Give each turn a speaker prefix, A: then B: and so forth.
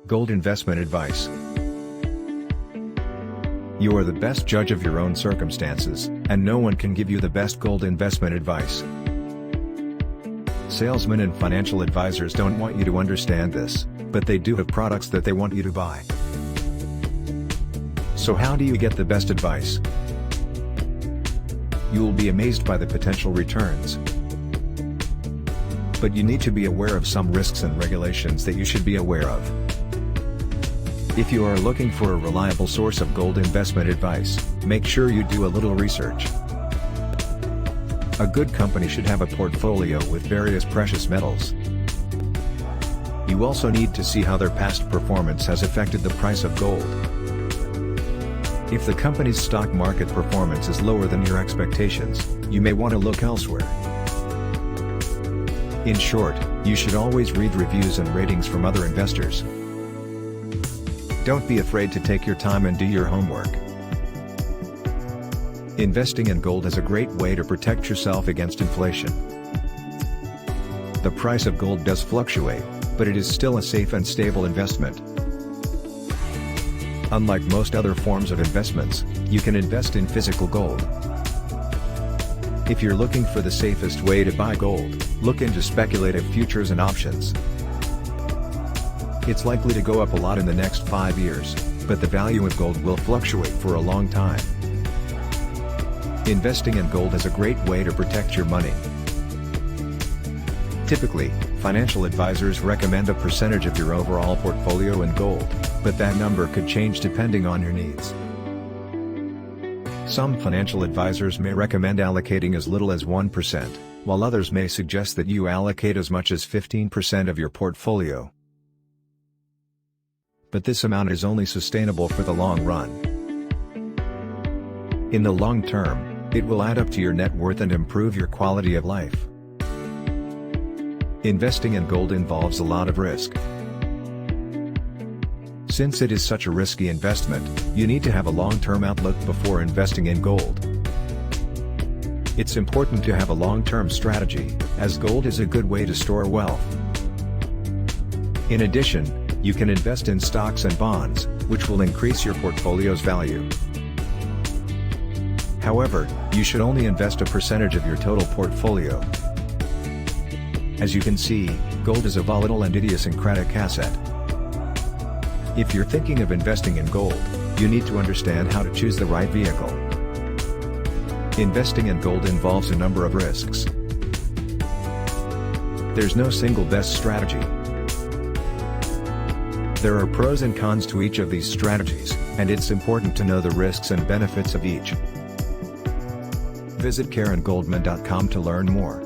A: Gold investment advice. You are the best judge of your own circumstances, and no one can give you the best gold investment advice. Salesmen and financial advisors don't want you to understand this, but they do have products that they want you to buy. So how do you get the best advice? You will be amazed by the potential returns. But you need to be aware of some risks and regulations that you should be aware of. If you are looking for a reliable source of gold investment advice, make sure you do a little research. A good company should have a portfolio with various precious metals. You also need to see how their past performance has affected the price of gold. If the company's stock market performance is lower than your expectations, you may want to look elsewhere. In short, you should always read reviews and ratings from other investors. Don't be afraid to take your time and do your homework. Investing in gold is a great way to protect yourself against inflation. The price of gold does fluctuate, but it is still a safe and stable investment. Unlike most other forms of investments, you can invest in physical gold. If you're looking for the safest way to buy gold, look into speculative futures and options. It's likely to go up a lot in the next 5 years, but the value of gold will fluctuate for a long time. Investing in gold is a great way to protect your money. Typically, financial advisors recommend a percentage of your overall portfolio in gold, but that number could change depending on your needs. Some financial advisors may recommend allocating as little as 1%, while others may suggest that you allocate as much as 15% of your portfolio. But this amount is only sustainable for the long run. In the long term, it will add up to your net worth and improve your quality of life. Investing in gold involves a lot of risk. Since it is such a risky investment, you need to have a long-term outlook before investing in gold. It's important to have a long-term strategy, as gold is a good way to store wealth. In addition, you can invest in stocks and bonds, which will increase your portfolio's value. However, you should only invest a percentage of your total portfolio. As you can see, gold is a volatile and idiosyncratic asset. If you're thinking of investing in gold, you need to understand how to choose the right vehicle. Investing in gold involves a number of risks. There's no single best strategy. There are pros and cons to each of these strategies, and it's important to know the risks and benefits of each. Visit CarenGoldman.com to learn more.